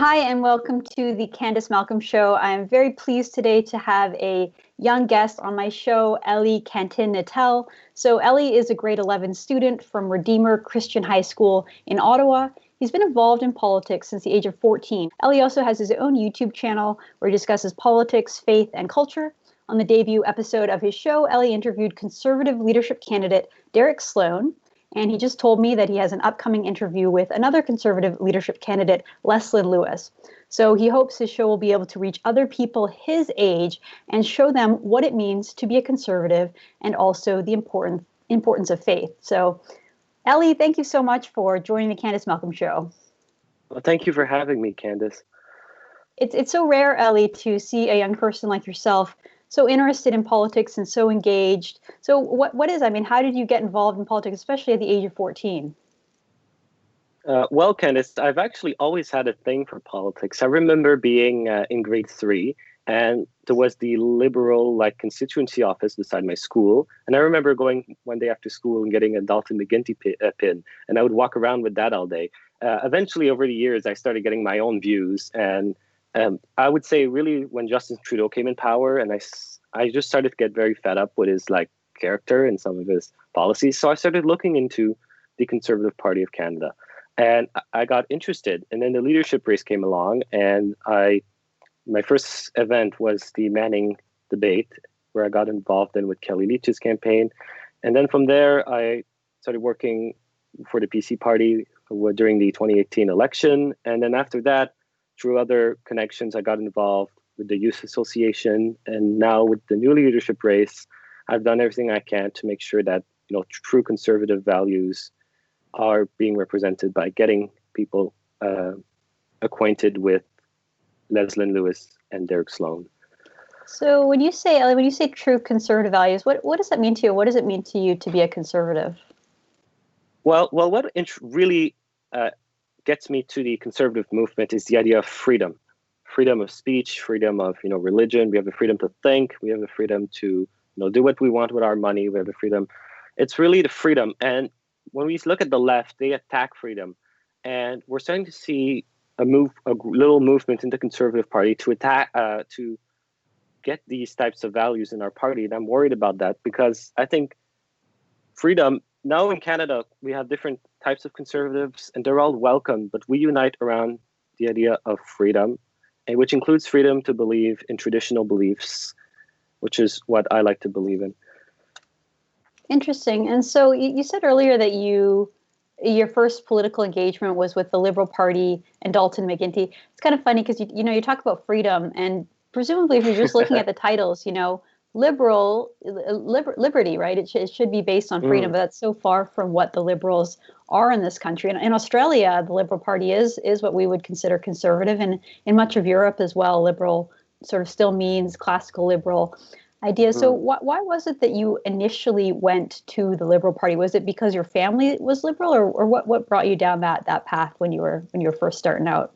Hi, and welcome to the Candice Malcolm Show. I'm very pleased today to have a young guest on my show, Élie Cantin-Nantel. So Elie is a grade 11 student from Redeemer Christian High School in Ottawa. He's been involved in politics since the age of 14. Elie also has his own YouTube channel where he discusses politics, faith, and culture. On the debut episode of his show, Elie interviewed conservative leadership candidate Derek Sloan. And he just told me that he has an upcoming interview with another conservative leadership candidate, Leslyn Lewis. So he hopes his show will be able to reach other people his age and show them what it means to be a conservative and also the importance of faith. So, Elie, thank you so much for joining the Candice Malcolm Show. Well, thank you for having me, Candice. It's so rare, Elie, to see a young person like yourself so interested in politics and so engaged. So how did you get involved in politics, especially at the age of 14? Well, Candice, I've actually always had a thing for politics. I remember being in grade 3, and there was the Liberal constituency office beside my school. And I remember going one day after school and getting a Dalton McGuinty pin, and I would walk around with that all day. Eventually, over the years, I started getting my own views, and I would say really when Justin Trudeau came in power, and I just started to get very fed up with his character and some of his policies. So I started looking into the Conservative Party of Canada, and I got interested. And then the leadership race came along, and my first event was the Manning debate, where I got involved with Kelly Leitch's campaign. And then from there, I started working for the PC party during the 2018 election. And then after that, through other connections, I got involved with the Youth Association. And now with the new leadership race, I've done everything I can to make sure that true conservative values are being represented by getting people acquainted with Leslyn Lewis and Derek Sloan. So when you say, Elie, when you say true conservative values, what does that mean to you? What does it mean to you to be a conservative? Well, what really gets me to the conservative movement is the idea of freedom of speech, freedom of religion. We have the freedom to think. We have the freedom to do what we want with our money. We have the freedom. It's really the freedom. And when we look at the left, they attack freedom, and we're starting to see a little movement in the Conservative Party to attack to get these types of values in our party. And I'm worried about that because I think freedom. Now in Canada, we have different types of conservatives, and they're all welcome, but we unite around the idea of freedom, and which includes freedom to believe in traditional beliefs, which is what I like to believe in. Interesting. And so you said earlier that your first political engagement was with the Liberal Party and Dalton McGuinty. It's kind of funny because you talk about freedom, and presumably if you're just looking at the titles, liberty, right? It should be based on freedom, but that's so far from what the Liberals are in this country. And in Australia, the Liberal Party is what we would consider conservative, and in much of Europe as well, liberal sort of still means classical liberal ideas. So why was it that you initially went to the Liberal Party? Was it because your family was liberal, or what brought you down that path when you were first starting out?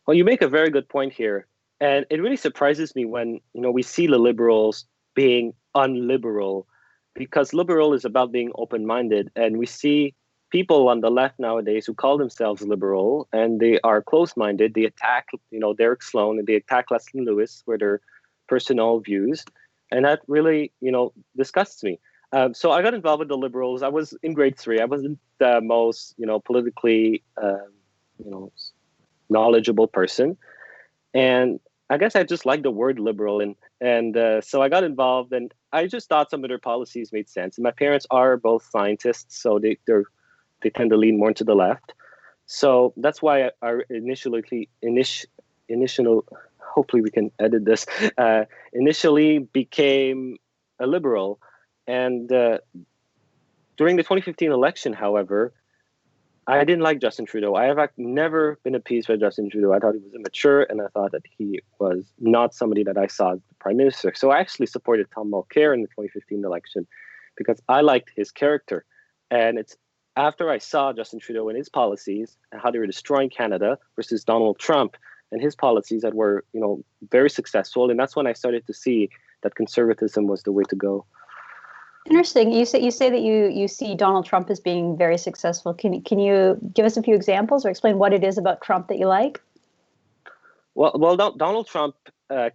Well, you make a very good point here. And it really surprises me when, we see the Liberals being unliberal, because liberal is about being open-minded. And we see people on the left nowadays who call themselves liberal, and they are close-minded. They attack, Derek Sloan, and they attack Leslyn Lewis for their personal views. And that really, disgusts me. So I got involved with the Liberals. I was in grade 3. I wasn't the most, politically, knowledgeable person. And I guess I just like the word liberal, and so I got involved, and I just thought some of their policies made sense. And my parents are both scientists, so they tend to lean more to the left. So that's why I initially, hopefully we can edit this, initially became a liberal. And during the 2015 election, however, I didn't like Justin Trudeau. I have never been appeased by Justin Trudeau. I thought he was immature, and I thought that he was not somebody that I saw as the prime minister. So I actually supported Tom Mulcair in the 2015 election because I liked his character. And it's after I saw Justin Trudeau and his policies and how they were destroying Canada versus Donald Trump and his policies that were, very successful. And that's when I started to see that conservatism was the way to go. Interesting. You say that you see Donald Trump as being very successful. Can you give us a few examples or explain what it is about Trump that you like? Donald Trump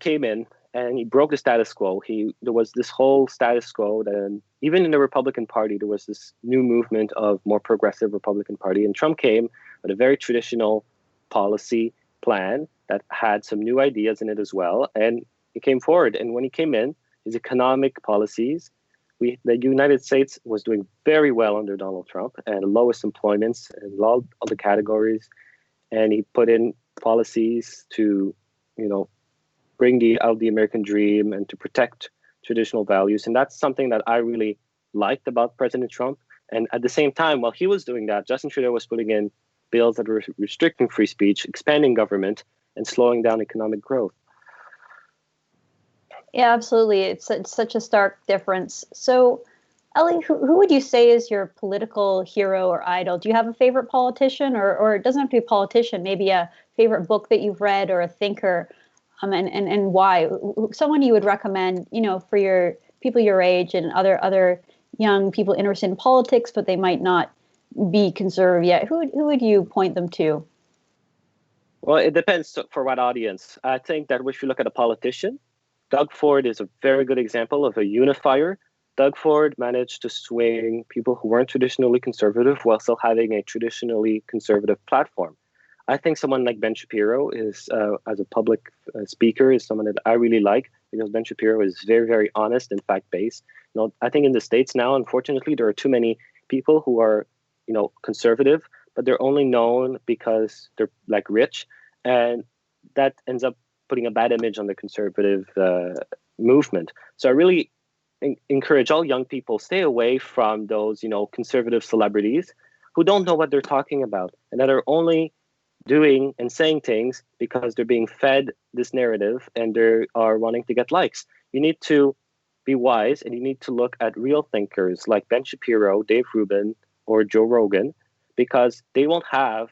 came in and he broke the status quo. There was this whole status quo. Then even in the Republican Party, there was this new movement of more progressive Republican Party. And Trump came with a very traditional policy plan that had some new ideas in it as well. And he came forward. And when he came in, his economic policies, the United States was doing very well under Donald Trump and lowest employments in all the categories. And he put in policies to, bring out the American dream and to protect traditional values. And that's something that I really liked about President Trump. And at the same time, while he was doing that, Justin Trudeau was putting in bills that were restricting free speech, expanding government, and slowing down economic growth. Yeah, absolutely. It's such a stark difference. So, Elie, who would you say is your political hero or idol? Do you have a favorite politician, or it doesn't have to be a politician, maybe a favorite book that you've read or a thinker, and why? Someone you would recommend, for your people your age and other young people interested in politics, but they might not be conservative yet. Who would you point them to? Well, it depends for what audience. I think that if you look at a politician, Doug Ford is a very good example of a unifier. Doug Ford managed to swing people who weren't traditionally conservative while still having a traditionally conservative platform. I think someone like Ben Shapiro is, as a public speaker, is someone that I really like because Ben Shapiro is very, very honest and fact-based. I think in the States now, unfortunately, there are too many people who are, conservative, but they're only known because they're like rich, and that ends up putting a bad image on the conservative movement. So I really encourage all young people, stay away from those, conservative celebrities who don't know what they're talking about and that are only doing and saying things because they're being fed this narrative and they are wanting to get likes. You need to be wise and you need to look at real thinkers like Ben Shapiro, Dave Rubin, or Joe Rogan, because they won't have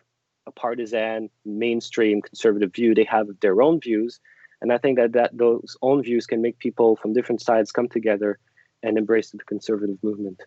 a partisan mainstream conservative view. They have their own views. And I think that those own views can make people from different sides come together and embrace the conservative movement.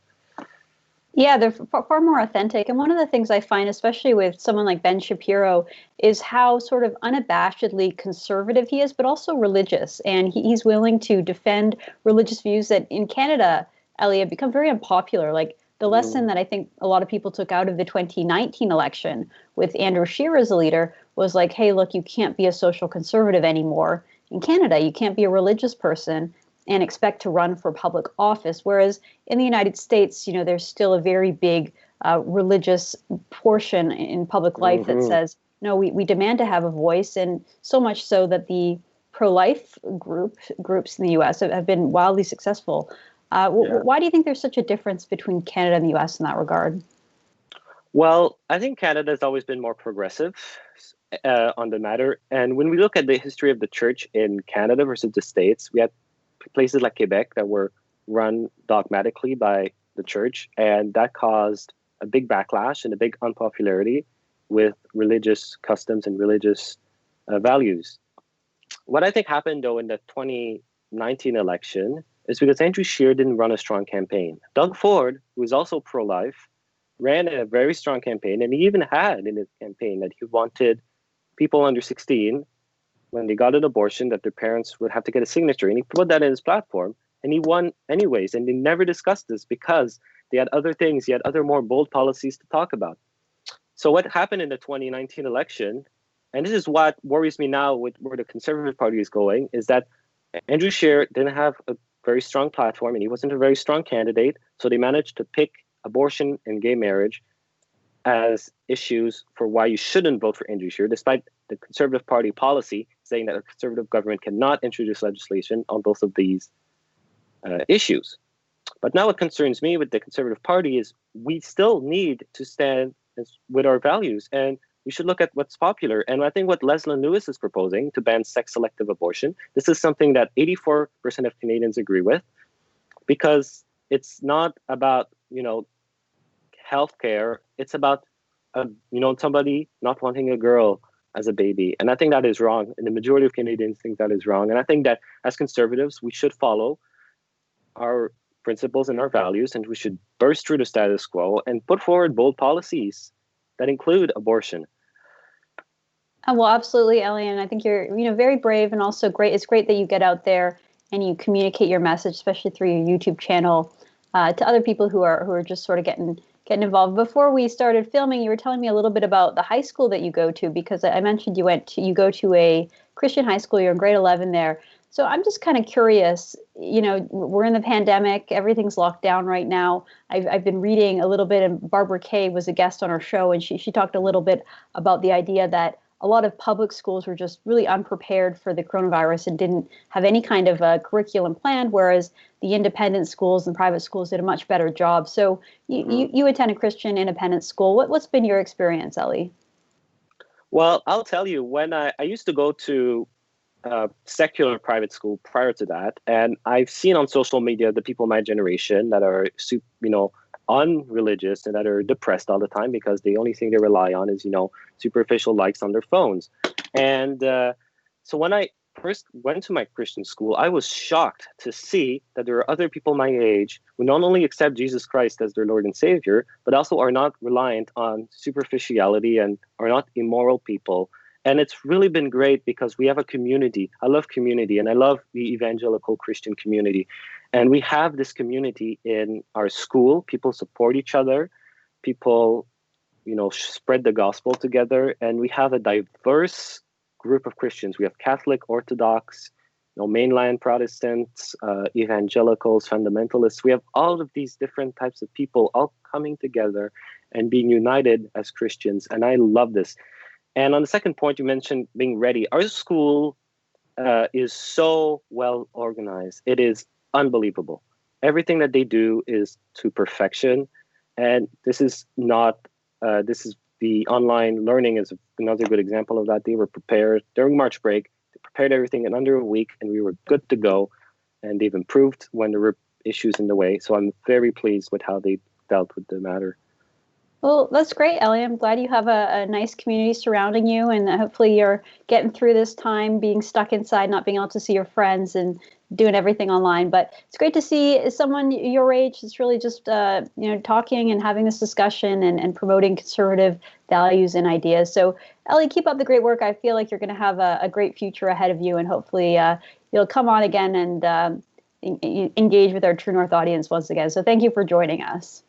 Yeah, they're far more authentic. And one of the things I find, especially with someone like Ben Shapiro, is how sort of unabashedly conservative he is, but also religious. And he's willing to defend religious views that in Canada, Elie, have become very unpopular. Like the lesson that I think a lot of people took out of the 2019 election with Andrew Scheer as a leader was like, hey, look, you can't be a social conservative anymore in Canada. You can't be a religious person and expect to run for public office. Whereas in the United States, there's still a very big religious portion in public life that says, no, we demand to have a voice. And so much so that the pro-life groups in the U.S. have been wildly successful. Why do you think there's such a difference between Canada and the U.S. in that regard? Well, I think Canada has always been more progressive on the matter. And when we look at the history of the church in Canada versus the States, we had places like Quebec that were run dogmatically by the church, and that caused a big backlash and a big unpopularity with religious customs and religious values. What I think happened, though, in the 2019 election is because Andrew Scheer didn't run a strong campaign. Doug Ford, who is also pro-life, ran a very strong campaign, and he even had in his campaign that he wanted people under 16 when they got an abortion, that their parents would have to get a signature. And he put that in his platform, and he won anyways. And they never discussed this because they had other things. He had other more bold policies to talk about. So what happened in the 2019 election, and this is what worries me now with where the Conservative Party is going, is that Andrew Scheer didn't have a very strong platform, and he wasn't a very strong candidate. So they managed to pick abortion and gay marriage as issues for why you shouldn't vote for Andrew Scheer, despite the Conservative Party policy saying that a conservative government cannot introduce legislation on both of these issues. But now what concerns me with the Conservative Party is we still need to stand with our values, and we should look at what's popular. And I think what Leslyn Lewis is proposing to ban sex-selective abortion, this is something that 84% of Canadians agree with, because it's not about, healthcare. It's about, somebody not wanting a girl as a baby. And I think that is wrong. And the majority of Canadians think that is wrong. And I think that as conservatives, we should follow our principles and our values, and we should burst through the status quo and put forward bold policies that include abortion. Well, absolutely, Ellie, and I think you're, very brave and also great. It's great that you get out there and you communicate your message, especially through your YouTube channel, to other people who are just sort of getting involved. Before we started filming, you were telling me a little bit about the high school that you go to, because I mentioned you go to a Christian high school. You're in grade 11 there. So I'm just kind of curious. We're in the pandemic. Everything's locked down right now. I've been reading a little bit, and Barbara Kay was a guest on our show, and she talked a little bit about the idea that a lot of public schools were just really unprepared for the coronavirus and didn't have any kind of a curriculum planned, whereas the independent schools and private schools did a much better job. So you attend a Christian independent school. What's been your experience, Elie? Well, I'll tell you, when I used to go to secular private school prior to that, and I've seen on social media the people my generation that are, unreligious and that are depressed all the time because the only thing they rely on is, superficial likes on their phones. And so when I first went to my Christian school, I was shocked to see that there are other people my age who not only accept Jesus Christ as their Lord and Savior, but also are not reliant on superficiality and are not immoral people. And it's really been great because we have a community. I love community, and I love the evangelical Christian community. And we have this community in our school. People support each other. People, spread the gospel together. And we have a diverse group of Christians. We have Catholic, Orthodox, mainline Protestants, evangelicals, fundamentalists. We have all of these different types of people all coming together and being united as Christians. And I love this. And on the second point, you mentioned being ready. Our school is so well organized. It is unbelievable. Everything that they do is to perfection. And this is the online learning is another good example of that. They were prepared during March break. They prepared everything in under a week, and we were good to go. And they've improved when there were issues in the way. So I'm very pleased with how they dealt with the matter. Well, that's great, Elie. I'm glad you have a nice community surrounding you, and hopefully you're getting through this time being stuck inside, not being able to see your friends and doing everything online. But it's great to see someone your age that's really just, talking and having this discussion and promoting conservative values and ideas. So, Elie, keep up the great work. I feel like you're going to have a great future ahead of you, and hopefully you'll come on again and engage with our True North audience once again. So thank you for joining us.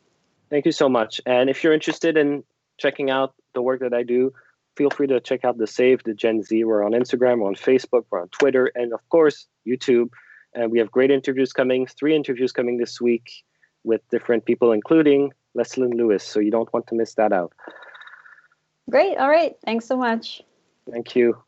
Thank you so much. And if you're interested in checking out the work that I do, feel free to check out the Save the Gen Z. We're on Instagram, we're on Facebook, we're on Twitter, and of course, YouTube. And we have great interviews coming, 3 interviews coming this week with different people, including Leslyn Lewis. So you don't want to miss that out. Great. All right. Thanks so much. Thank you.